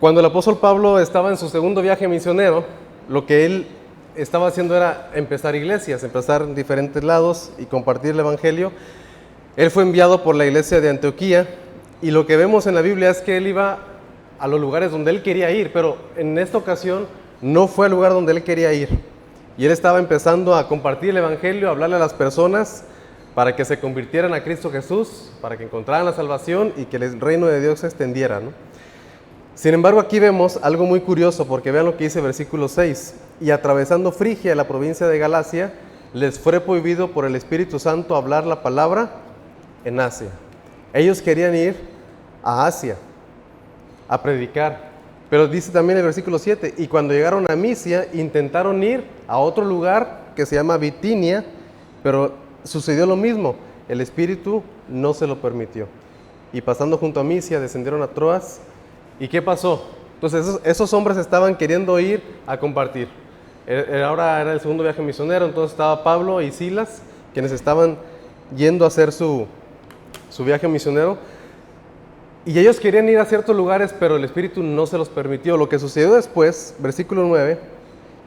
Cuando el apóstol Pablo estaba en su segundo viaje misionero, lo que él estaba haciendo era empezar iglesias, empezar en diferentes lados y compartir el evangelio. Él fue enviado por la iglesia de Antioquía y lo que vemos en la Biblia es que él iba a los lugares donde él quería ir, pero en esta ocasión no fue al lugar donde él quería ir. Y él estaba empezando a compartir el evangelio, a hablarle a las personas para que se convirtieran a Cristo Jesús, para que encontraran la salvación y que el reino de Dios se extendiera, ¿no? Sin embargo, aquí vemos algo muy curioso, porque vean lo que dice versículo 6. Y atravesando Frigia, la provincia de Galacia, les fue prohibido por el Espíritu Santo hablar la palabra en Asia. Ellos querían ir a Asia a predicar, pero dice también el versículo 7, y cuando llegaron a Misia, intentaron ir a otro lugar que se llama Bitinia, pero sucedió lo mismo, el Espíritu no se lo permitió. Y pasando junto a Misia, descendieron a Troas. ¿Y qué pasó? Entonces esos hombres estaban queriendo ir a compartir. Ahora era el segundo viaje misionero, entonces estaba Pablo y Silas, quienes estaban yendo a hacer su viaje misionero. Y ellos querían ir a ciertos lugares, pero el Espíritu no se los permitió. Lo que sucedió después, versículo 9,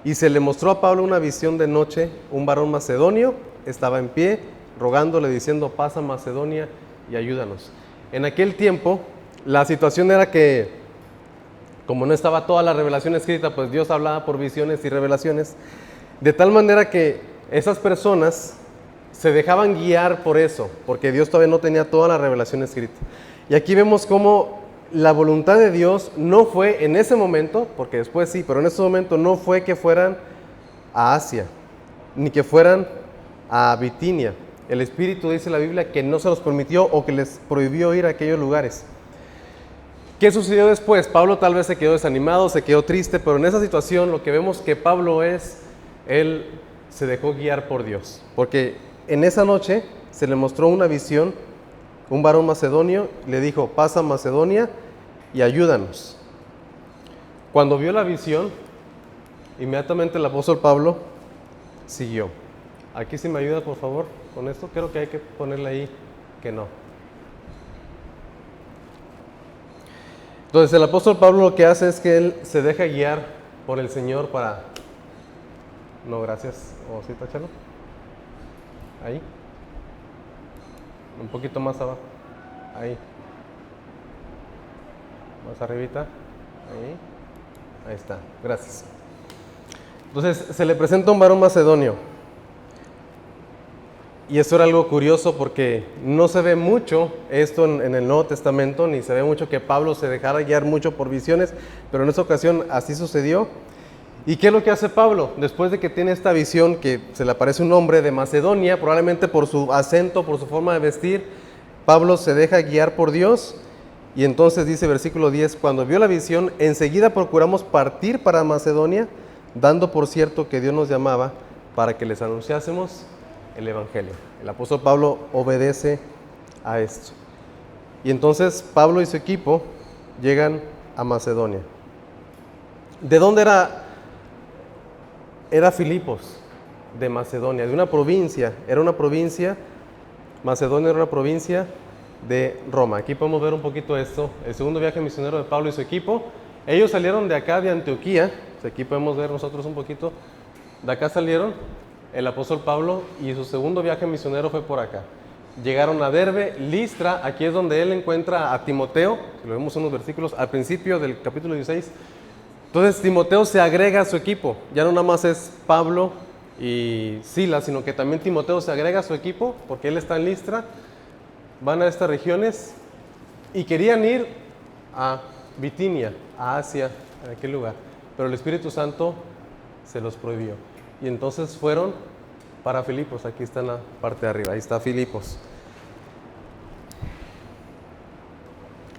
y se le mostró a Pablo una visión de noche, un varón macedonio estaba en pie, rogándole, diciendo, pasa Macedonia y ayúdanos. En aquel tiempo, la situación era que, como no estaba toda la revelación escrita, pues Dios hablaba por visiones y revelaciones, de tal manera que esas personas se dejaban guiar por eso, porque Dios todavía no tenía toda la revelación escrita. Y aquí vemos cómo la voluntad de Dios no fue en ese momento, porque después sí, pero en ese momento no fue que fueran a Asia, ni que fueran a Bitinia. El Espíritu, dice la Biblia, que no se los permitió o que les prohibió ir a aquellos lugares. ¿Qué sucedió después? Pablo tal vez se quedó desanimado, se quedó triste, pero en esa situación lo que vemos que Pablo él se dejó guiar por Dios, porque en esa noche se le mostró una visión, un varón macedonio le dijo, pasa Macedonia y ayúdanos. Cuando vio la visión, inmediatamente el apóstol Pablo siguió. Aquí si me ayuda por favor con esto, creo que hay que ponerle ahí que no. Entonces el apóstol Pablo lo que hace es que él se deja guiar por el Señor para... No, gracias. ¿O sí, táchalo? Ahí. Un poquito más abajo. Ahí. Más arribita. Ahí. Ahí está. Gracias. Entonces se le presenta un varón macedonio. Y eso era algo curioso porque no se ve mucho esto en el Nuevo Testamento, ni se ve mucho que Pablo se dejara guiar mucho por visiones, pero en esta ocasión así sucedió. ¿Y qué es lo que hace Pablo? Después de que tiene esta visión que se le aparece un hombre de Macedonia, probablemente por su acento, por su forma de vestir, Pablo se deja guiar por Dios y entonces dice versículo 10, cuando vio la visión, enseguida procuramos partir para Macedonia, dando por cierto que Dios nos llamaba para que les anunciásemos el Evangelio. El apóstol Pablo obedece a esto. Y entonces Pablo y su equipo llegan a Macedonia. ¿De dónde era? Era Filipos, de Macedonia, de una provincia. Era una provincia, Macedonia era una provincia de Roma. Aquí podemos ver un poquito esto. El segundo viaje misionero de Pablo y su equipo. Ellos salieron de acá, de Antioquía. Aquí podemos ver nosotros un poquito. De acá salieron el apóstol Pablo y su segundo viaje misionero fue por acá. Llegaron a Derbe, Listra, aquí es donde él encuentra a Timoteo, lo vemos en unos versículos al principio del capítulo 16. Entonces Timoteo se agrega a su equipo, ya no nada más es Pablo y Silas, sino que también Timoteo se agrega a su equipo porque él está en Listra, van a estas regiones y querían ir a Bitinia, a Asia, en aquel lugar, pero el Espíritu Santo se los prohibió. Y entonces fueron para Filipos, aquí está en la parte de arriba, ahí está Filipos.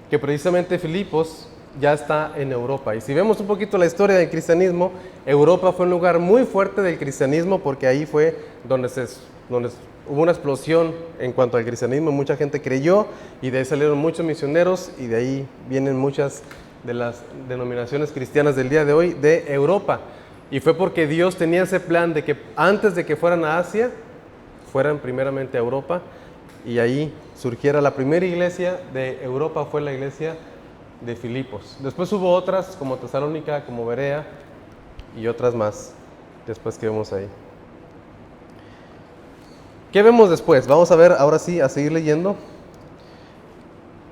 Que precisamente Filipos ya está en Europa. Y si vemos un poquito la historia del cristianismo, Europa fue un lugar muy fuerte del cristianismo porque ahí fue donde hubo una explosión en cuanto al cristianismo, mucha gente creyó y de ahí salieron muchos misioneros y de ahí vienen muchas de las denominaciones cristianas del día de hoy de Europa. Y fue porque Dios tenía ese plan de que antes de que fueran a Asia, fueran primeramente a Europa y ahí surgiera la primera iglesia de Europa, fue la iglesia de Filipos. Después hubo otras como Tesalónica, como Berea y otras más después que vemos ahí. ¿Qué vemos después? Vamos a ver ahora sí, a seguir leyendo.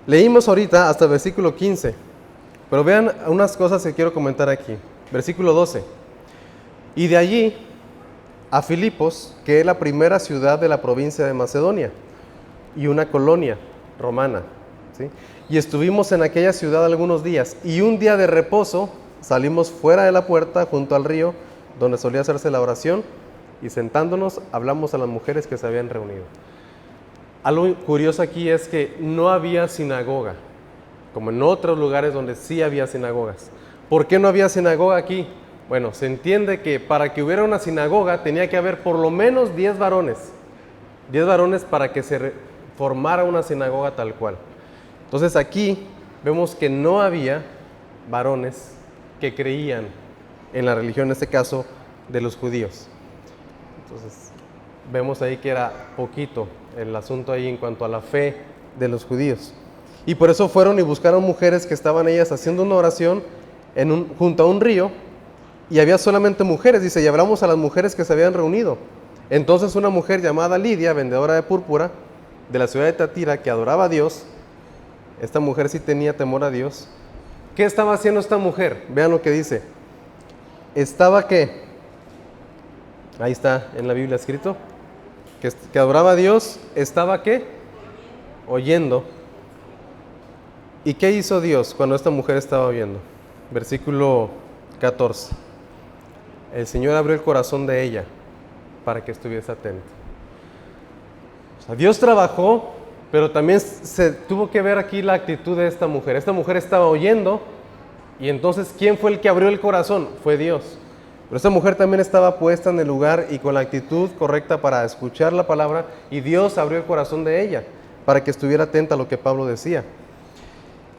Leímos ahorita hasta el versículo 15, pero vean unas cosas que quiero comentar aquí. Versículo 12. Y de allí a Filipos, que es la primera ciudad de la provincia de Macedonia y una colonia romana, ¿sí? Y estuvimos en aquella ciudad algunos días, y un día de reposo salimos fuera de la puerta junto al río donde solía hacerse la oración, y sentándonos hablamos a las mujeres que se habían reunido. Algo curioso aquí es que no había sinagoga, como en otros lugares donde sí había sinagogas. ¿Por qué no había sinagoga aquí? Bueno, se entiende que para que hubiera una sinagoga tenía que haber por lo menos 10 varones. 10 varones para que se formara una sinagoga tal cual. Entonces aquí vemos que no había varones que creían en la religión, en este caso de los judíos. Entonces vemos ahí que era poquito el asunto ahí en cuanto a la fe de los judíos. Y por eso fueron y buscaron mujeres que estaban ellas haciendo una oración junto a un río, y había solamente mujeres, dice, y hablamos a las mujeres que se habían reunido. Entonces una mujer llamada Lidia, vendedora de púrpura, de la ciudad de Tatira, que adoraba a Dios, esta mujer sí tenía temor a Dios. ¿Qué estaba haciendo esta mujer? Vean lo que dice. Estaba ¿qué? Ahí está en la Biblia escrito. Que adoraba a Dios, estaba ¿qué? Oyendo. ¿Y qué hizo Dios cuando esta mujer estaba oyendo? Versículo 14. El Señor abrió el corazón de ella para que estuviese atenta. O sea, Dios trabajó, pero también se tuvo que ver aquí la actitud de esta mujer. Esta mujer estaba oyendo, y entonces, ¿quién fue el que abrió el corazón? Fue Dios. Pero esta mujer también estaba puesta en el lugar y con la actitud correcta para escuchar la palabra, y Dios abrió el corazón de ella para que estuviera atenta a lo que Pablo decía.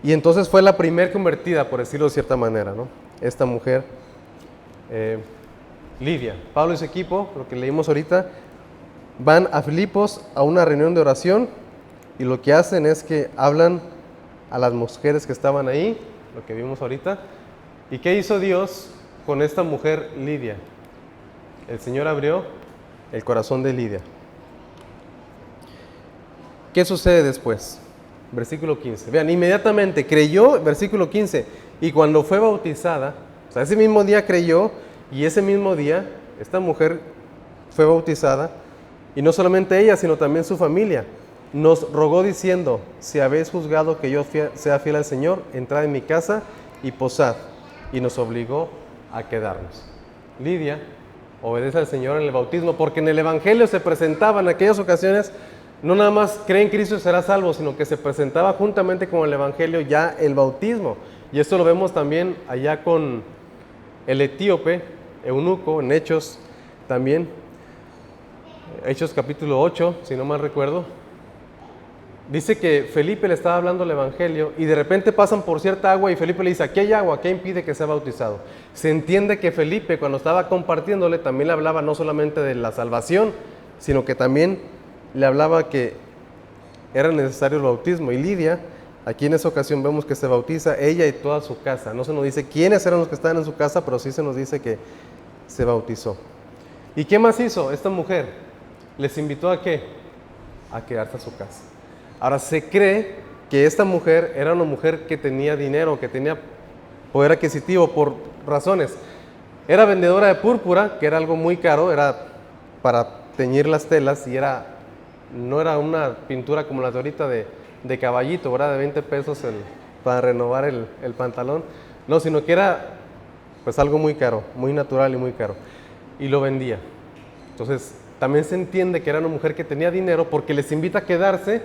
Y entonces fue la primer convertida, por decirlo de cierta manera, ¿no? Esta mujer, Lidia. Pablo y su equipo, lo que leímos ahorita, van a Filipos a una reunión de oración, y lo que hacen es que hablan a las mujeres que estaban ahí, lo que vimos ahorita. ¿Y qué hizo Dios con esta mujer Lidia? El Señor abrió el corazón de Lidia. ¿Qué sucede después? Versículo 15. Vean, inmediatamente creyó, versículo 15, y cuando fue bautizada, o sea, ese mismo día creyó, y ese mismo día esta mujer fue bautizada, y no solamente ella, sino también su familia. Nos rogó diciendo: si habéis juzgado que yo sea fiel al Señor, entrad en mi casa y posad. Y nos obligó a quedarnos. Lidia obedece al Señor en el bautismo, porque en el Evangelio se presentaba en aquellas ocasiones, no nada más cree en Cristo y será salvo, sino que se presentaba juntamente con el Evangelio ya el bautismo. Y esto lo vemos también allá con el etíope, eunuco, en Hechos también. Hechos capítulo 8, si no mal recuerdo. Dice que Felipe le estaba hablando el Evangelio, y de repente pasan por cierta agua, y Felipe le dice: aquí hay agua, ¿qué impide que sea bautizado? Se entiende que Felipe, cuando estaba compartiéndole, también le hablaba no solamente de la salvación, sino que también le hablaba que era necesario el bautismo. Y Lidia, aquí en esa ocasión vemos que se bautiza ella y toda su casa. No se nos dice quiénes eran los que estaban en su casa, pero sí se nos dice que se bautizó. ¿Y qué más hizo esta mujer? Les invitó ¿a qué? A quedarse a su casa. Ahora, se cree que esta mujer era una mujer que tenía dinero, que tenía poder adquisitivo por razones. Era vendedora de púrpura, que era algo muy caro, era para teñir las telas, y no era una pintura como la de ahorita de caballito, ¿verdad? De 20 pesos para renovar el pantalón. No, sino que era pues algo muy caro, muy natural y muy caro. Y lo vendía. Entonces, también se entiende que era una mujer que tenía dinero, porque les invita a quedarse.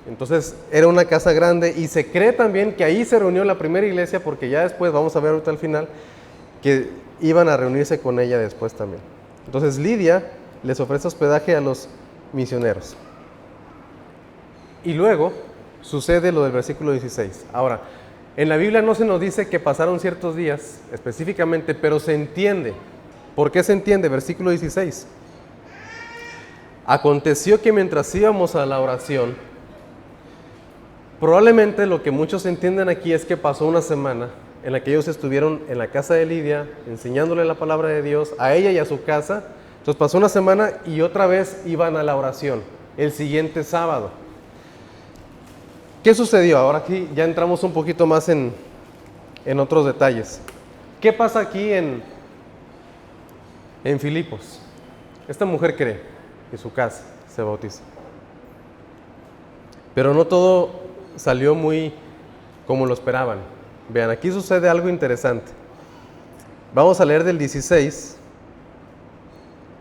Entonces era una casa grande, y se cree también que ahí se reunió la primera iglesia, porque ya después, vamos a ver ahorita al final, que iban a reunirse con ella después también. Entonces Lidia les ofrece hospedaje a los misioneros. Y luego sucede lo del versículo 16. Ahora, en la Biblia no se nos dice que pasaron ciertos días específicamente, pero se entiende. ¿Por qué se entiende? Versículo 16. Aconteció que mientras íbamos a la oración, Probablemente lo que muchos entienden aquí es que pasó una semana en la que ellos estuvieron en la casa de Lidia enseñándole la palabra de Dios a ella y a su casa. Entonces pasó una semana y otra vez iban a la oración el siguiente sábado. ¿Qué sucedió? Ahora aquí ya entramos un poquito más en otros detalles. ¿Qué pasa aquí en Filipos? Esta mujer cree y su casa se bautiza. Pero no todo salió muy como lo esperaban. Vean, aquí sucede algo interesante. Vamos a leer del 16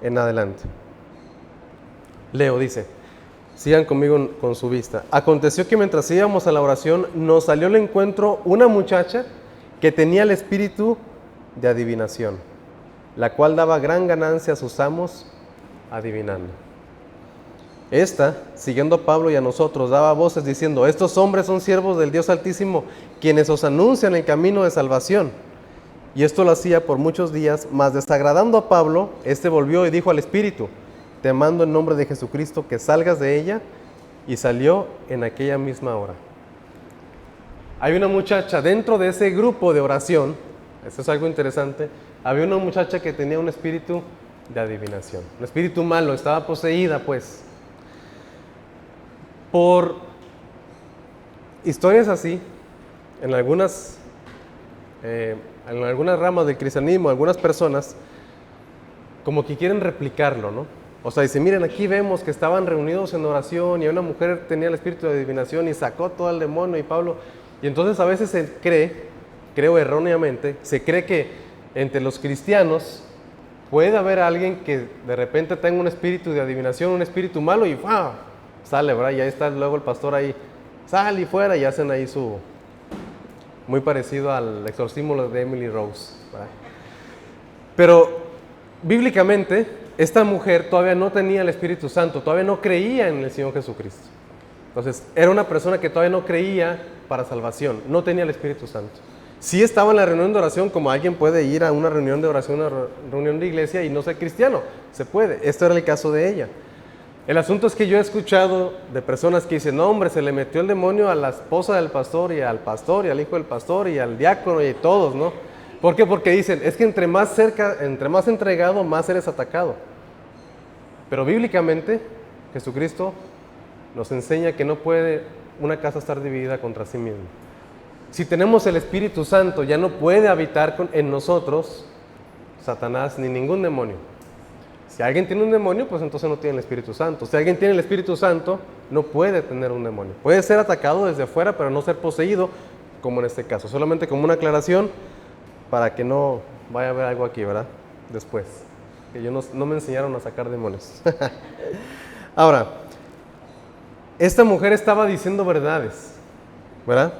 en adelante. Leo, dice, sigan conmigo con su vista. Aconteció que mientras íbamos a la oración, nos salió al encuentro una muchacha que tenía el espíritu de adivinación, la cual daba gran ganancia a sus amos adivinando. Esta, siguiendo a Pablo y a nosotros, daba voces diciendo: estos hombres son siervos del Dios Altísimo, quienes os anuncian el camino de salvación. Y esto lo hacía por muchos días, mas desagradando a Pablo, este volvió y dijo al espíritu: te mando en nombre de Jesucristo que salgas de ella, y salió en aquella misma hora. Hay una muchacha dentro de ese grupo de oración, esto es algo interesante, había una muchacha que tenía un espíritu de adivinación, un espíritu malo, estaba poseída pues. Por historias así, en algunas ramas del cristianismo, algunas personas como que quieren replicarlo, ¿no? O sea, dicen, miren, aquí vemos que estaban reunidos en oración y una mujer tenía el espíritu de adivinación y sacó todo el demonio y Pablo. Y entonces a veces se cree, creo erróneamente, se cree que entre los cristianos puede haber alguien que de repente tenga un espíritu de adivinación, un espíritu malo y ¡wow! Sale, ¿verdad? Y ahí está luego el pastor ahí, sale y fuera y hacen ahí su... Muy parecido al exorcismo de Emily Rose, ¿verdad? Pero bíblicamente, esta mujer todavía no tenía el Espíritu Santo, todavía no creía en el Señor Jesucristo. Entonces, era una persona que todavía no creía para salvación, no tenía el Espíritu Santo. Sí estaba en la reunión de oración, como alguien puede ir a una reunión de oración, a una reunión de iglesia y no ser cristiano, se puede. Esto era el caso de ella. El asunto es que yo he escuchado de personas que dicen, no hombre, se le metió el demonio a la esposa del pastor y al hijo del pastor y al diácono y a todos, ¿no? ¿Por qué? Porque dicen, es que entre más entregado, más eres atacado. Pero bíblicamente, Jesucristo nos enseña que no puede una casa estar dividida contra sí misma. Si tenemos el Espíritu Santo, ya no puede habitar en nosotros Satanás ni ningún demonio. Si alguien tiene un demonio, pues entonces no tiene el Espíritu Santo. Si alguien tiene el Espíritu Santo, no puede tener un demonio. Puede ser atacado desde afuera, pero no ser poseído, como en este caso. Solamente como una aclaración para que no vaya a haber algo aquí, ¿verdad? Después. Que yo no me enseñaron a sacar demonios. Ahora, esta mujer estaba diciendo verdades, ¿verdad?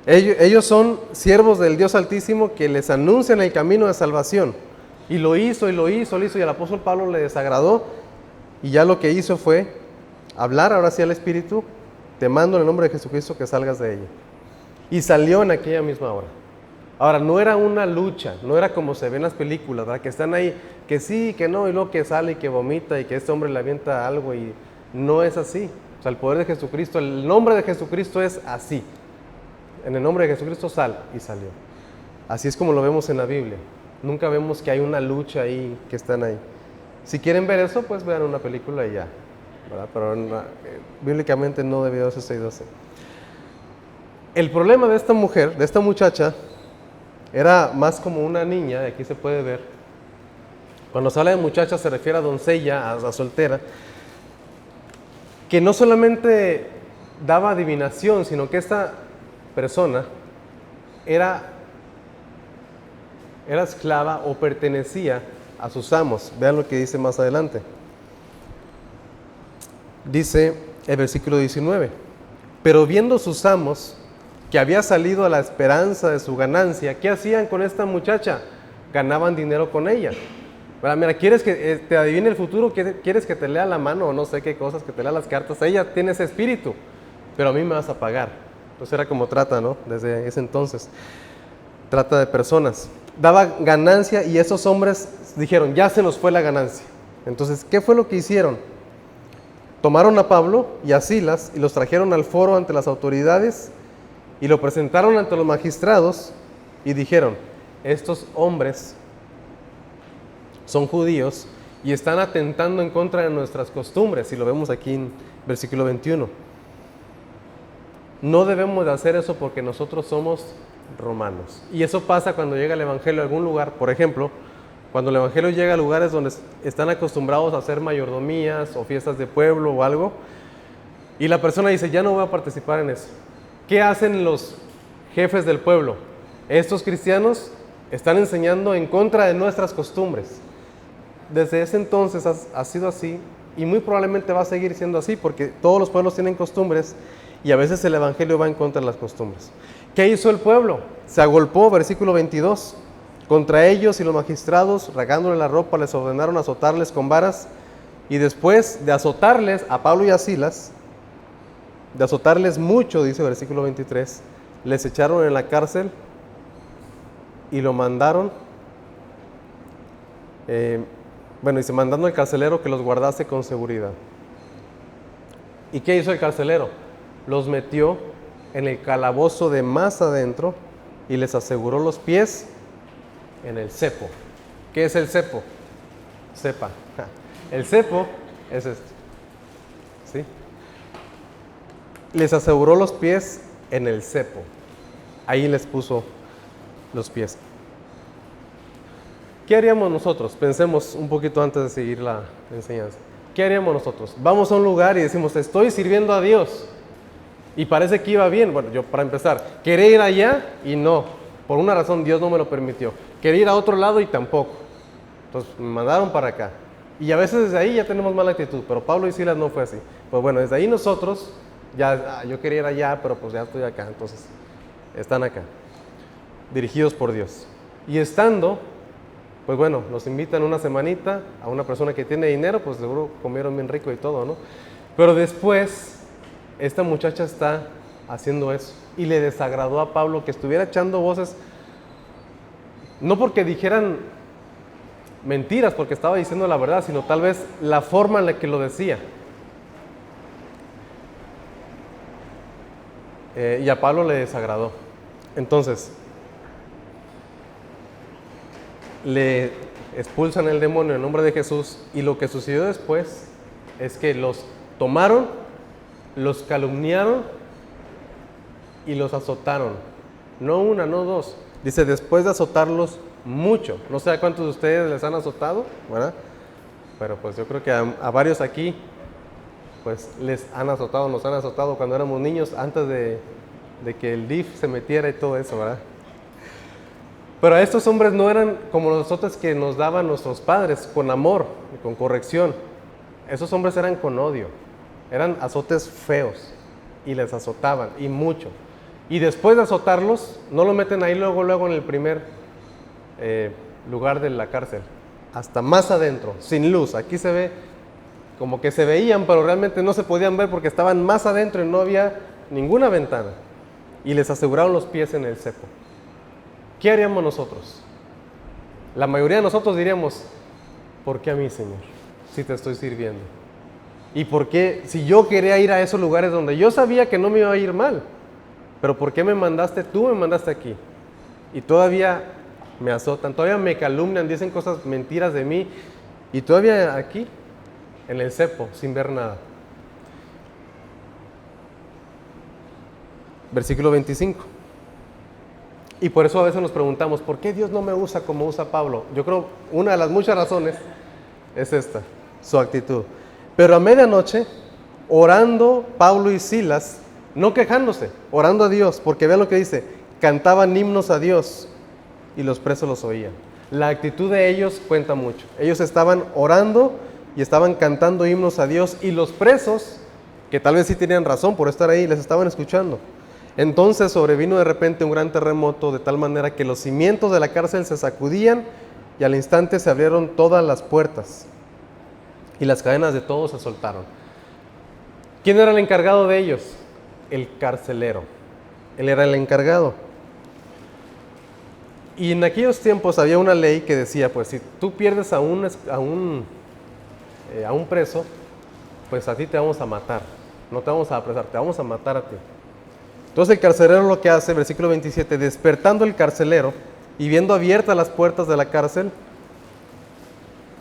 Ellos son siervos del Dios Altísimo que les anuncian el camino de salvación. Y lo hizo, y al apóstol Pablo le desagradó, y ya lo que hizo fue hablar ahora sí al Espíritu: te mando en el nombre de Jesucristo que salgas de ella. Y salió en aquella misma hora. Ahora, no era una lucha, no era como se ve en las películas, ¿verdad? Que están ahí, que sí, que no, y luego que sale y que vomita y que este hombre le avienta algo, y no es así. O sea, el poder de Jesucristo, el nombre de Jesucristo es así. En el nombre de Jesucristo sal, y salió. Así es como lo vemos en la Biblia. Nunca vemos que hay una lucha ahí, que están ahí. Si quieren ver eso, pues vean una película y ya, ¿verdad? Pero bíblicamente no debió ser sucedido así. El problema de esta mujer, de esta muchacha, era más como una niña, y aquí se puede ver. Cuando se habla de muchacha se refiere a doncella, a soltera, que no solamente daba adivinación, sino que esta persona era esclava o pertenecía a sus amos. Vean lo que dice más adelante. Dice el versículo 19: pero viendo sus amos que había salido a la esperanza de su ganancia, ¿qué hacían con esta muchacha? Ganaban dinero con ella. Mira, ¿quieres que te adivine el futuro? ¿Quieres que te lea la mano o no sé qué cosas, que te lea las cartas? Ella tiene ese espíritu, pero a mí me vas a pagar. Entonces era como trata, ¿no? Desde ese entonces. Trata de personas. Daba ganancia y esos hombres dijeron, ya se nos fue la ganancia. Entonces, ¿qué fue lo que hicieron? Tomaron a Pablo y a Silas y los trajeron al foro ante las autoridades y lo presentaron ante los magistrados y dijeron: estos hombres son judíos y están atentando en contra de nuestras costumbres. Y lo vemos aquí en versículo 21. No debemos de hacer eso porque nosotros somos romanos. Y eso pasa cuando llega el evangelio a algún lugar. Por ejemplo, cuando el evangelio llega a lugares donde están acostumbrados a hacer mayordomías o fiestas de pueblo o algo, y la persona dice: ya no voy a participar en eso. ¿Qué hacen los jefes del pueblo? Estos cristianos están enseñando en contra de nuestras costumbres. Desde ese entonces ha sido así, y muy probablemente va a seguir siendo así, porque todos los pueblos tienen costumbres y a veces el evangelio va en contra de las costumbres. ¿Qué hizo el pueblo? Se agolpó, versículo 22. Contra ellos y los magistrados, rasgándole la ropa, les ordenaron azotarles con varas, y después de azotarles a Pablo y a Silas, de azotarles mucho, dice versículo 23, les echaron en la cárcel y lo mandaron, dice, mandando al carcelero que los guardase con seguridad. ¿Y qué hizo el carcelero? Los metió en el calabozo de más adentro y les aseguró los pies en el cepo. ¿Qué es el cepo? Cepa. El cepo es este. ¿Sí? Les aseguró los pies en el cepo. Ahí les puso los pies. ¿Qué haríamos nosotros? Pensemos un poquito antes de seguir la enseñanza. ¿Qué haríamos nosotros? Vamos a un lugar y decimos: estoy sirviendo a Dios. Y parece que iba bien. Bueno, yo para empezar, quería ir allá y no. Por una razón Dios no me lo permitió. Quería ir a otro lado y tampoco. Entonces me mandaron para acá. Y a veces desde ahí ya tenemos mala actitud. Pero Pablo y Silas no fue así. Pues bueno, desde ahí nosotros, yo quería ir allá, pero pues ya estoy acá. Entonces, están acá. Dirigidos por Dios. Y estando, pues bueno, nos invitan una semanita a una persona que tiene dinero, pues seguro comieron bien rico y todo, ¿no? Pero después, esta muchacha está haciendo eso. Y le desagradó a Pablo que estuviera echando voces, no porque dijeran mentiras, porque estaba diciendo la verdad, sino tal vez la forma en la que lo decía. Y a Pablo le desagradó. Entonces, le expulsan el demonio en nombre de Jesús, y lo que sucedió después es que los tomaron, los calumniaron y los azotaron. No una, no dos. Dice, después de azotarlos mucho. No sé a cuántos de ustedes les han azotado, ¿verdad? Pero pues yo creo que a varios aquí pues les han azotado, nos han azotado cuando éramos niños, antes de que el DIF se metiera y todo eso, ¿verdad? Pero a estos hombres no eran como los azotes que nos daban nuestros padres, con amor y con corrección. Esos hombres eran con odio, eran azotes feos y les azotaban, y mucho. Y después de azotarlos, no lo meten ahí luego en el primer lugar de la cárcel, hasta más adentro, sin luz. Aquí se ve como que se veían, pero realmente no se podían ver porque estaban más adentro y no había ninguna ventana. Y les aseguraron los pies en el cepo. ¿Qué haríamos nosotros? La mayoría de nosotros diríamos, ¿por qué a mí, Señor, si te estoy sirviendo? ¿Y por qué, si yo quería ir a esos lugares donde yo sabía que no me iba a ir mal? ¿Pero por qué me mandaste aquí? Y todavía me azotan, todavía me calumnian, dicen cosas, mentiras de mí, y todavía aquí, en el cepo, sin ver nada. Versículo 25. Y por eso a veces nos preguntamos, ¿por qué Dios no me usa como usa Pablo? Yo creo una de las muchas razones es esta, su actitud. Pero a medianoche, orando Pablo y Silas, no quejándose, orando a Dios, porque vean lo que dice, cantaban himnos a Dios y los presos los oían. La actitud de ellos cuenta mucho. Ellos estaban orando y estaban cantando himnos a Dios, y los presos, que tal vez sí tenían razón por estar ahí, les estaban escuchando. Entonces sobrevino de repente un gran terremoto, de tal manera que los cimientos de la cárcel se sacudían, y al instante se abrieron todas las puertas y las cadenas de todos se soltaron. ¿Quién era el encargado de ellos? El carcelero. Él era el encargado. Y en aquellos tiempos había una ley que decía, pues si tú pierdes a un preso, pues a ti te vamos a matar, no te vamos a apresar, te vamos a matar a ti. Entonces el carcelero lo que hace, versículo 27, despertando el carcelero y viendo abiertas las puertas de la cárcel,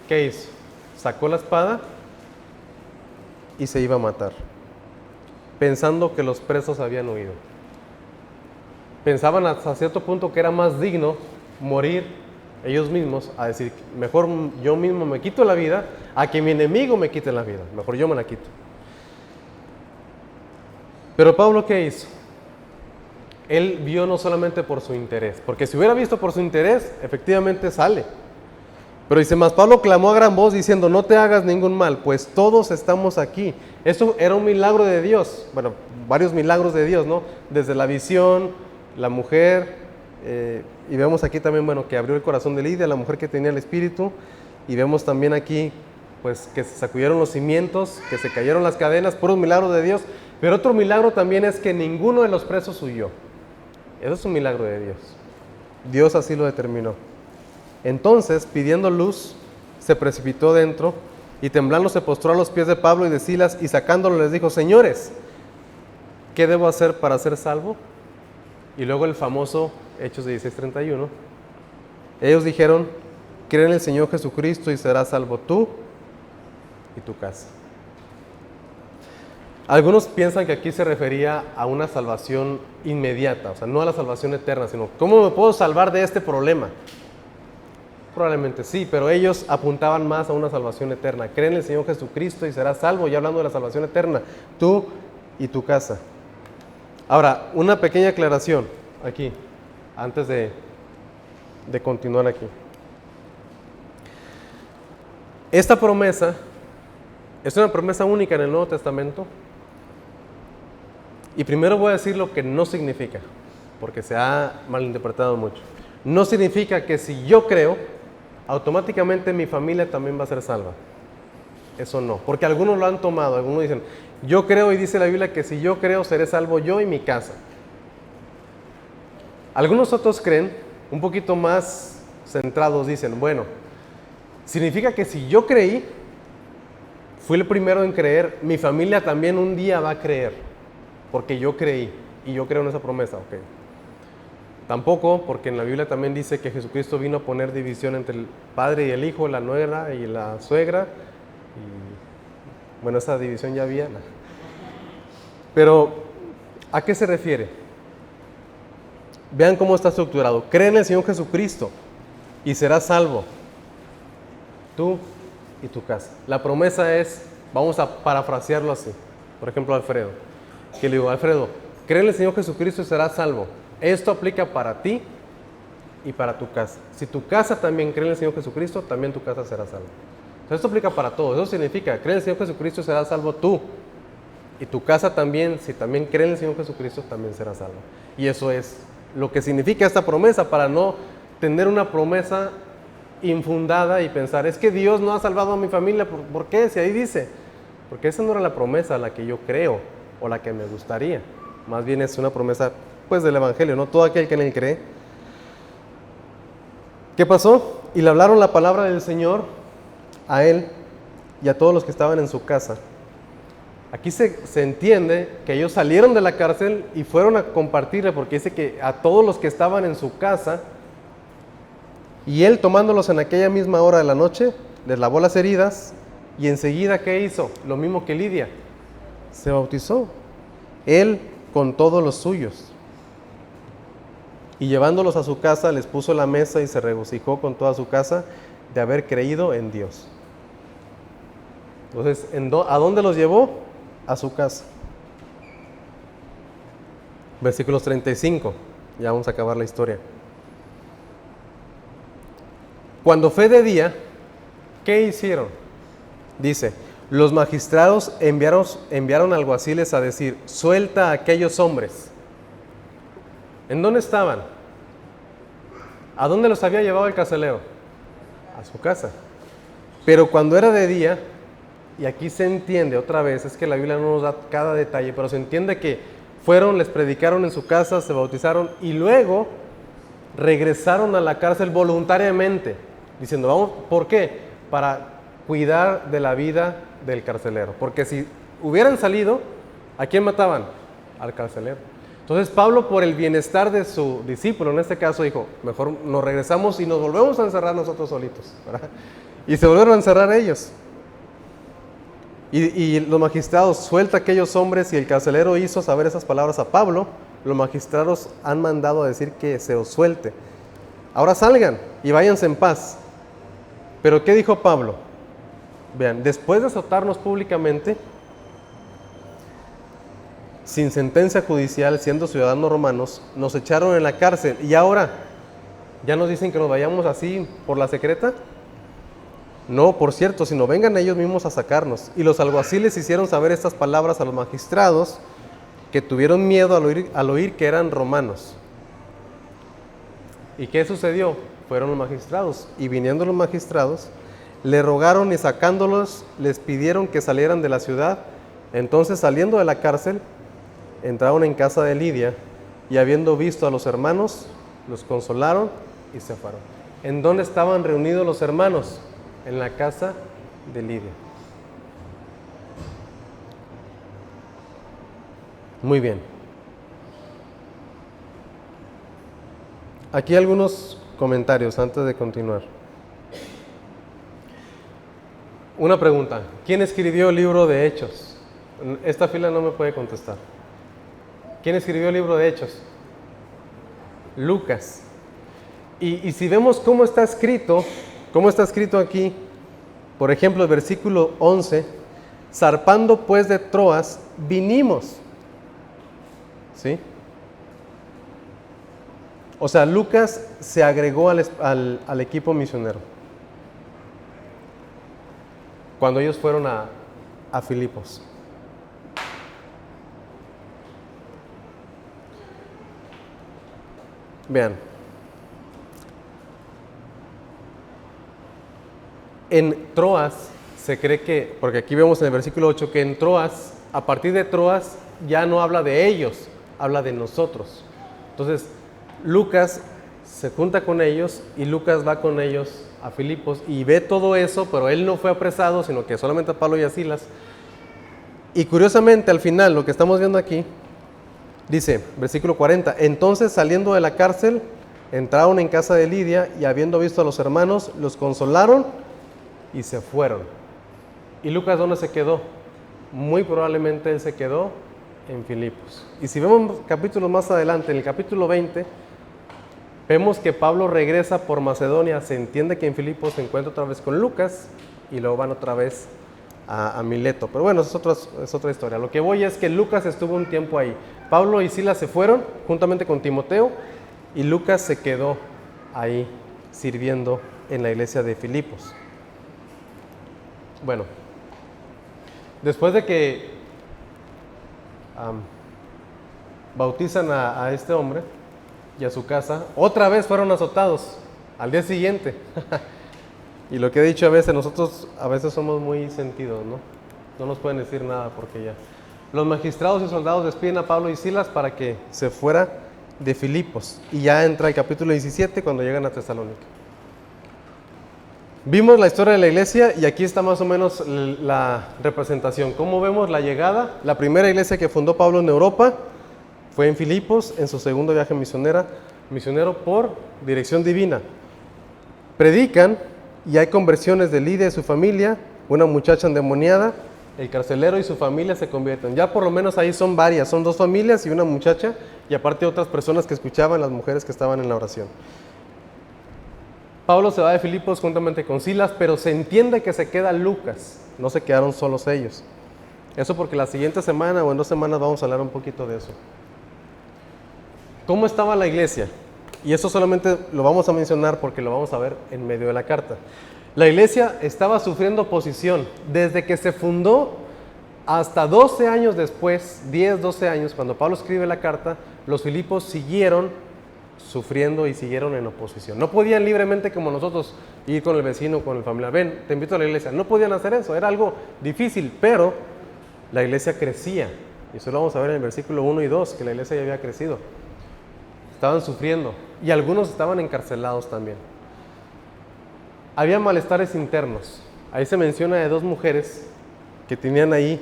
¿qué hizo? Sacó la espada y se iba a matar, pensando que los presos habían huido. Pensaban hasta cierto punto que era más digno morir ellos mismos, a decir, mejor yo mismo me quito la vida, a que mi enemigo me quite la vida, mejor yo me la quito. Pero Pablo, ¿qué hizo? Él vio no solamente por su interés, porque si hubiera visto por su interés, efectivamente sale. Pero dice más, Pablo clamó a gran voz diciendo, no te hagas ningún mal, pues todos estamos aquí. Esto era un milagro de Dios, bueno, varios milagros de Dios, ¿no? Desde la visión, la mujer, y vemos aquí también, bueno, que abrió el corazón de Lidia, la mujer que tenía el espíritu, y vemos también aquí, pues, que se sacudieron los cimientos, que se cayeron las cadenas, puros milagros de Dios. Pero otro milagro también es que ninguno de los presos huyó. Eso es un milagro de Dios. Dios así lo determinó. Entonces, pidiendo luz, se precipitó dentro y temblando se postró a los pies de Pablo y de Silas y sacándolo les dijo, señores, ¿qué debo hacer para ser salvo? Y luego el famoso Hechos 16:31. Ellos dijeron, cree en el Señor Jesucristo y serás salvo tú y tu casa. Algunos piensan que aquí se refería a una salvación inmediata, o sea, no a la salvación eterna, sino ¿cómo me puedo salvar de este problema? Probablemente sí, pero ellos apuntaban más a una salvación eterna. Cree en el Señor Jesucristo y serás salvo, ya hablando de la salvación eterna, tú y tu casa. Ahora, una pequeña aclaración aquí, antes de continuar aquí. Esta promesa es una promesa única en el Nuevo Testamento. Y primero voy a decir lo que no significa, porque se ha malinterpretado mucho. No significa que si yo creo, automáticamente mi familia también va a ser salva. Eso no, porque algunos lo han tomado, algunos dicen, yo creo y dice la Biblia que si yo creo seré salvo yo y mi casa. Algunos otros creen, un poquito más centrados, dicen, bueno, significa que si yo creí, fui el primero en creer, mi familia también un día va a creer. Porque yo creí y yo creo en esa promesa, ok. Tampoco, porque en la Biblia también dice que Jesucristo vino a poner división entre el padre y el hijo, la nuera y la suegra. Y bueno, esa división ya había. Pero, ¿a qué se refiere? Vean cómo está estructurado. Cree en el Señor Jesucristo y serás salvo, tú y tu casa. La promesa es, vamos a parafrasearlo así. Por ejemplo, Alfredo. Que le digo, Alfredo, cree en el Señor Jesucristo y serás salvo. Esto aplica para ti y para tu casa. Si tu casa también cree en el Señor Jesucristo, también tu casa será salva. Entonces, esto aplica para todo. Eso significa, cree en el Señor Jesucristo y serás salvo tú. Y tu casa también, si también cree en el Señor Jesucristo, también será salvo. Y eso es lo que significa esta promesa, para no tener una promesa infundada y pensar, es que Dios no ha salvado a mi familia. ¿Por qué? Si ahí dice. Porque esa no era la promesa a la que yo creo o la que me gustaría. Más bien es una promesa, pues, del Evangelio, ¿no? Todo aquel que en él cree. ¿Qué pasó? Y le hablaron la palabra del Señor a él y a todos los que estaban en su casa. Aquí se entiende que ellos salieron de la cárcel y fueron a compartirle, porque dice que a todos los que estaban en su casa, y él tomándolos en aquella misma hora de la noche, les lavó las heridas, y enseguida, ¿qué hizo? Lo mismo que Lidia. Se bautizó, él con todos los suyos. Y llevándolos a su casa, les puso la mesa y se regocijó con toda su casa de haber creído en Dios. Entonces, ¿a dónde los llevó? A su casa. Versículos 35, ya vamos a acabar la historia. Cuando fue de día, ¿qué hicieron? Dice, los magistrados enviaron alguaciles a decir, suelta a aquellos hombres. ¿En dónde estaban? ¿A dónde los había llevado el carcelero? A su casa. Pero cuando era de día, y aquí se entiende otra vez, es que la Biblia no nos da cada detalle, pero se entiende que fueron, les predicaron en su casa, se bautizaron y luego regresaron a la cárcel voluntariamente, diciendo, vamos, ¿por qué? Para cuidar de la vida del carcelero. Porque si hubieran salido, ¿a quién mataban? Al carcelero. Entonces Pablo, por el bienestar de su discípulo, en este caso, dijo, mejor nos regresamos y nos volvemos a encerrar nosotros solitos, ¿verdad? Y se volvieron a encerrar ellos. Y los magistrados, suelta a aquellos hombres, y el carcelero hizo saber esas palabras a Pablo. Los magistrados han mandado a decir que se os suelte. Ahora salgan y váyanse en paz. Pero ¿qué dijo Pablo? Vean, después de azotarnos públicamente, sin sentencia judicial, siendo ciudadanos romanos, nos echaron en la cárcel. Y ahora, ¿ya nos dicen que nos vayamos así por la secreta? No, por cierto, sino vengan ellos mismos a sacarnos. Y los alguaciles hicieron saber estas palabras a los magistrados, que tuvieron miedo al oír que eran romanos. ¿Y qué sucedió? Fueron los magistrados, y viniendo los magistrados, le rogaron, y sacándolos, les pidieron que salieran de la ciudad. Entonces, saliendo de la cárcel, entraron en casa de Lidia, y habiendo visto a los hermanos, los consolaron y se fueron. ¿En dónde estaban reunidos los hermanos? En la casa de Lidia. Muy bien. Aquí algunos comentarios antes de continuar. Una pregunta. ¿Quién escribió el libro de Hechos? Esta fila no me puede contestar. ¿Quién escribió el libro de Hechos? Lucas. Y si vemos cómo está escrito aquí, por ejemplo, el versículo 11, zarpando pues de Troas, vinimos. ¿Sí? O sea, Lucas se agregó al equipo misionero cuando ellos fueron a Filipos. Vean, en Troas se cree que, porque aquí vemos en el versículo 8, que en Troas, a partir de Troas, ya no habla de ellos, habla de nosotros. Entonces, Lucas se junta con ellos, y Lucas va con ellos a Filipos y ve todo eso, pero él no fue apresado, sino que solamente a Pablo y a Silas. Y curiosamente, al final, lo que estamos viendo aquí, dice, versículo 40, entonces saliendo de la cárcel, entraron en casa de Lidia, y habiendo visto a los hermanos, los consolaron y se fueron. ¿Y Lucas dónde se quedó? Muy probablemente él se quedó en Filipos. Y si vemos capítulos más adelante, en el capítulo 20, vemos que Pablo regresa por Macedonia. Se entiende que en Filipos se encuentra otra vez con Lucas, y luego van otra vez a Mileto. Pero bueno, es otra historia. Lo que voy es que Lucas estuvo un tiempo ahí. Pablo y Silas se fueron juntamente con Timoteo, y Lucas se quedó ahí sirviendo en la iglesia de Filipos. Bueno, después de que bautizan a este hombre y a su casa, otra vez fueron azotados al día siguiente. Y lo que he dicho a veces, nosotros a veces somos muy sentidos, ¿no? No nos pueden decir nada porque ya. Los magistrados y soldados despiden a Pablo y Silas para que se fuera de Filipos. Y ya entra el capítulo 17 cuando llegan a Tesalónica. Vimos la historia de la iglesia, y aquí está más o menos la representación. ¿Cómo vemos la llegada? La primera iglesia que fundó Pablo en Europa fue en Filipos, en su segundo viaje misionero por dirección divina. Predican, y hay conversiones de Lidia y su familia, una muchacha endemoniada, el carcelero y su familia se convierten. Ya por lo menos ahí son varias, son 2 familias y una muchacha, y aparte otras personas que escuchaban, las mujeres que estaban en la oración. Pablo se va de Filipos juntamente con Silas, pero se entiende que se queda Lucas, no se quedaron solos ellos. Eso porque la siguiente semana o en 2 semanas vamos a hablar un poquito de eso. ¿Cómo estaba la iglesia? Y eso solamente lo vamos a mencionar porque lo vamos a ver en medio de la carta. La iglesia estaba sufriendo oposición desde que se fundó hasta 12 años después, 10, 12 años, cuando Pablo escribe la carta, los Filipos siguieron sufriendo y siguieron en oposición. No podían libremente como nosotros ir con el vecino, con el familiar. Ven, te invito a la iglesia. No podían hacer eso, era algo difícil, pero la iglesia crecía. Y eso lo vamos a ver en el versículo 1 y 2, que la iglesia ya había crecido. Estaban sufriendo y algunos estaban encarcelados también. Había malestares internos. Ahí se menciona de dos mujeres que tenían ahí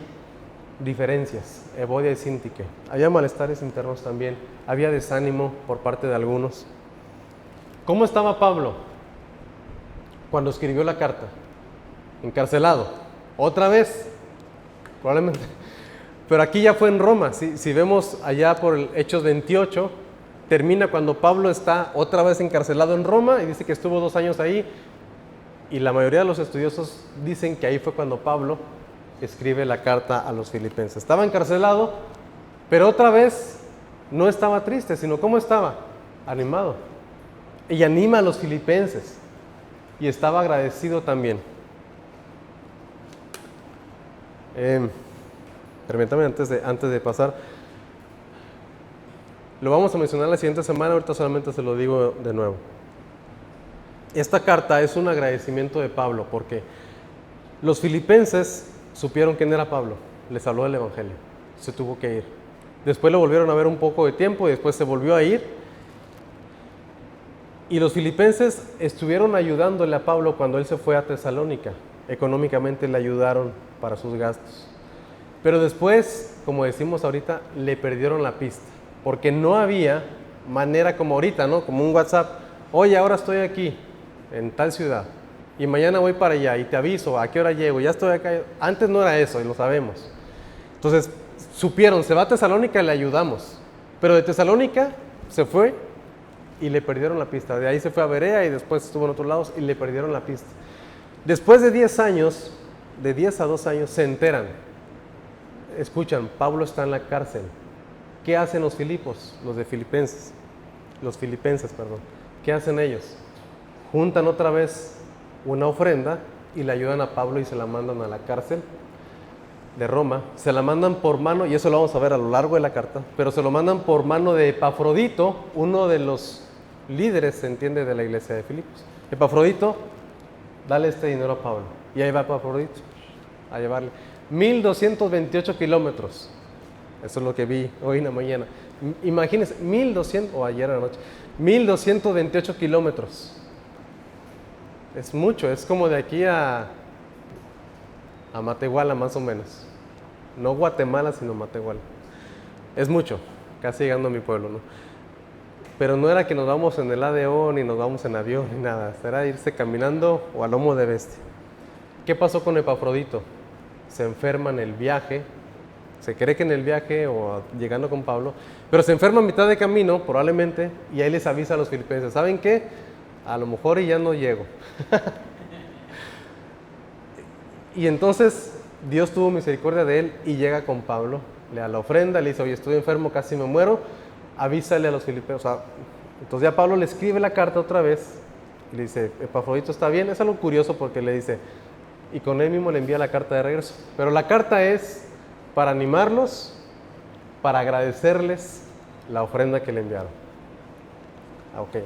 diferencias, Evodia y Síntique. Había malestares internos también, había desánimo por parte de algunos. ¿Cómo estaba Pablo cuando escribió la carta? Encarcelado. Otra vez, probablemente. Pero aquí ya fue en Roma. Si vemos allá por el Hechos 28, termina cuando Pablo está otra vez encarcelado en Roma y dice que estuvo 2 años ahí. Y la mayoría de los estudiosos dicen que ahí fue cuando Pablo escribe la carta a los filipenses. Estaba encarcelado, pero otra vez no estaba triste, sino ¿cómo estaba? Animado. Y anima a los filipenses. Y estaba agradecido también. Permítame antes de pasar. Lo vamos a mencionar la siguiente semana, ahorita solamente se lo digo de nuevo. Esta carta es un agradecimiento de Pablo porque los filipenses supieron quién era Pablo, les habló del Evangelio, se tuvo que ir. Después lo volvieron a ver un poco de tiempo y después se volvió a ir. Y los filipenses estuvieron ayudándole a Pablo cuando él se fue a Tesalónica. Económicamente le ayudaron para sus gastos. Pero después, como decimos ahorita, le perdieron la pista. Porque no había manera como ahorita, ¿no? Como un WhatsApp. Oye, ahora estoy aquí, en tal ciudad. Y mañana voy para allá y te aviso a qué hora llego. Ya estoy acá. Antes no era eso y lo sabemos. Entonces, supieron, se va a Tesalónica y le ayudamos. Pero de Tesalónica se fue y le perdieron la pista. De ahí se fue a Berea y después estuvo en otros lados y le perdieron la pista. Después de 10 años, de 10 a 2 años, se enteran. Escuchan, Pablo está en la cárcel. ¿Qué hacen los filipos? Los de Filipenses. Los filipenses, perdón. ¿Qué hacen ellos? Juntan otra vez una ofrenda y le ayudan a Pablo y se la mandan a la cárcel de Roma. Se la mandan por mano, y eso lo vamos a ver a lo largo de la carta, pero se lo mandan por mano de Epafrodito, uno de los líderes, se entiende, de la iglesia de Filipos. Epafrodito, dale este dinero a Pablo. Y ahí va Epafrodito a llevarle 1228 kilómetros. Eso es lo que vi hoy en la mañana. Imagínense, 1200, o ayer en la noche, 1228 kilómetros. Es mucho, es como de aquí a Matehuala más o menos. No Guatemala, sino Matehuala. Es mucho, casi llegando a mi pueblo, ¿no? Pero no era que nos vamos en el ADO, ni nos vamos en avión, ni nada. Era irse caminando o a lomo de bestia. ¿Qué pasó con Epafrodito? Se enferma en el viaje. Se cree que en el viaje o llegando con Pablo, pero se enferma a mitad de camino, probablemente, y ahí les avisa a los filipenses, ¿saben qué? A lo mejor y ya no llego. Y entonces Dios tuvo misericordia de él y llega con Pablo, le da la ofrenda, le dice, oye, estoy enfermo, casi me muero, avísale a los filipenses. Entonces ya Pablo le escribe la carta otra vez y le dice, Epafrodito está bien. Es algo curioso porque le dice, y con él mismo le envía la carta de regreso. Pero la carta es para animarlos, para agradecerles la ofrenda que le enviaron. Ok,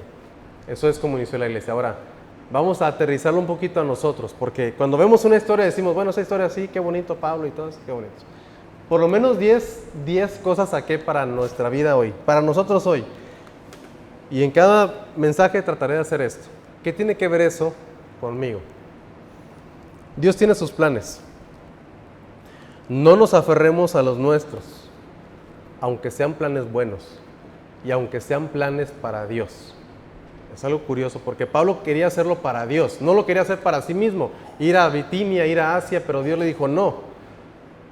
eso es como inició la iglesia. Ahora, vamos a aterrizarlo un poquito a nosotros, porque cuando vemos una historia decimos, bueno, esa historia sí, qué bonito Pablo y todo eso, qué bonito. Por lo menos 10 cosas saqué para nuestra vida hoy, para nosotros hoy. Y en cada mensaje trataré de hacer esto. ¿Qué tiene que ver eso conmigo? Dios tiene sus planes. No nos aferremos a los nuestros, aunque sean planes buenos y aunque sean planes para Dios. Es algo curioso porque Pablo quería hacerlo para Dios, no lo quería hacer para sí mismo, ir a Bitinia, ir a Asia, pero Dios le dijo no.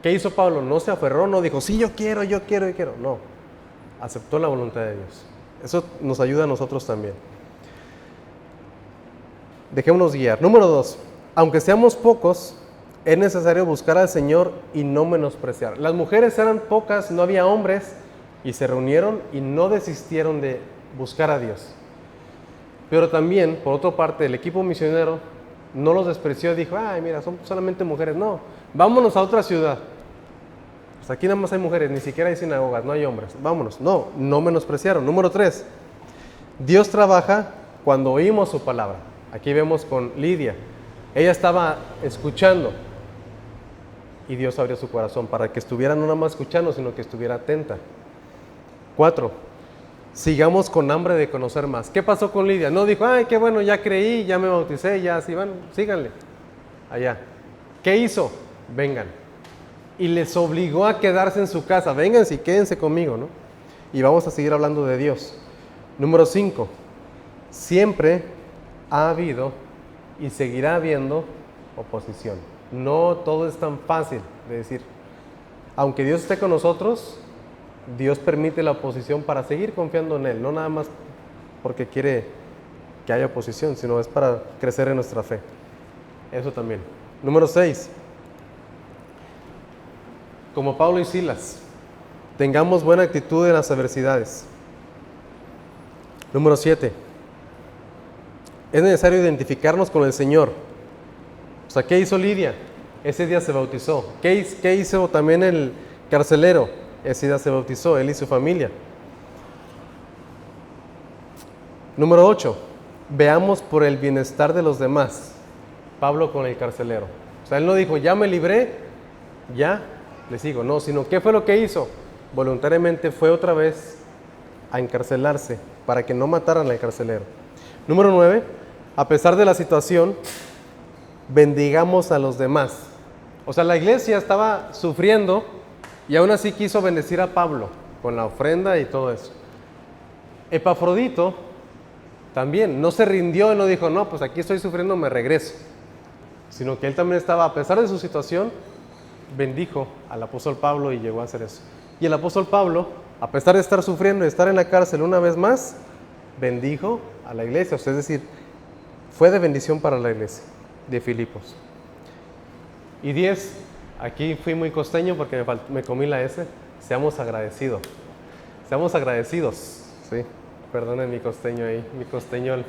¿Qué hizo Pablo? No se aferró, no dijo, sí, yo quiero. No, aceptó la voluntad de Dios. Eso nos ayuda a nosotros también. Dejémonos guiar. Número 2, aunque seamos pocos, es necesario buscar al Señor y no menospreciar. Las mujeres eran pocas, no había hombres, y se reunieron y no desistieron de buscar a Dios. Pero también, por otra parte, el equipo misionero no los despreció y dijo, ay, mira, son solamente mujeres. No, vámonos a otra ciudad. Pues aquí nada más hay mujeres, ni siquiera hay sinagogas, no hay hombres. Vámonos. No menospreciaron. Número 3, Dios trabaja cuando oímos su palabra. Aquí vemos con Lidia. Ella estaba escuchando y Dios abrió su corazón para que estuviera no nada más escuchando, sino que estuviera atenta. 4, sigamos con hambre de conocer más. ¿Qué pasó con Lidia? No dijo, ay, qué bueno, ya creí, ya me bauticé, ya así van, síganle. allá. ¿Qué hizo? Vengan. Y les obligó a quedarse en su casa. Vénganse y quédense conmigo, ¿no? Y vamos a seguir hablando de Dios. Número 5. Siempre ha habido y seguirá habiendo oposición. No todo es tan fácil de decir. Aunque Dios esté con nosotros, Dios permite la oposición para seguir confiando en Él. No nada más porque quiere que haya oposición, sino es para crecer en nuestra fe. Eso también. Número 6. Como Pablo y Silas, tengamos buena actitud en las adversidades. Número 7. Es necesario identificarnos con el Señor. O sea, ¿qué hizo Lidia? Ese día se bautizó. ¿Qué hizo también el carcelero? Ese día se bautizó, él y su familia. Número 8. Veamos por el bienestar de los demás. Pablo con el carcelero. O sea, él no dijo, ya me libré, ya le sigo. No, sino ¿qué fue lo que hizo? Voluntariamente fue otra vez a encarcelarse para que no mataran al carcelero. Número 9. A pesar de la situación, bendigamos a los demás. O sea, la iglesia estaba sufriendo y aún así quiso bendecir a Pablo con la ofrenda y todo eso. Epafrodito también no se rindió y no dijo, no, pues aquí estoy sufriendo, me regreso. Sino que él también estaba, a pesar de su situación, bendijo al apóstol Pablo y llegó a hacer eso. Y el apóstol Pablo, a pesar de estar sufriendo y estar en la cárcel una vez más, bendijo a la iglesia. O sea, es decir, fue de bendición para la iglesia de Filipos. Y 10, aquí fui muy costeño porque me comí la S. Seamos agradecidos. Seamos agradecidos. ¿Sí? Perdonen mi costeño ahí, mi costeñol.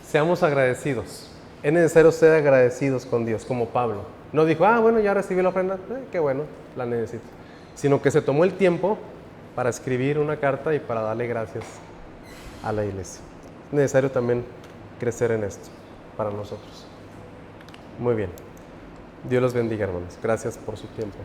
Seamos agradecidos. Es necesario ser agradecidos con Dios, como Pablo. No dijo, bueno, ya recibí la ofrenda, qué bueno, la necesito. Sino que se tomó el tiempo para escribir una carta y para darle gracias a la iglesia. Es necesario también crecer en esto para nosotros. Muy bien. Dios los bendiga, hermanos. Gracias por su tiempo.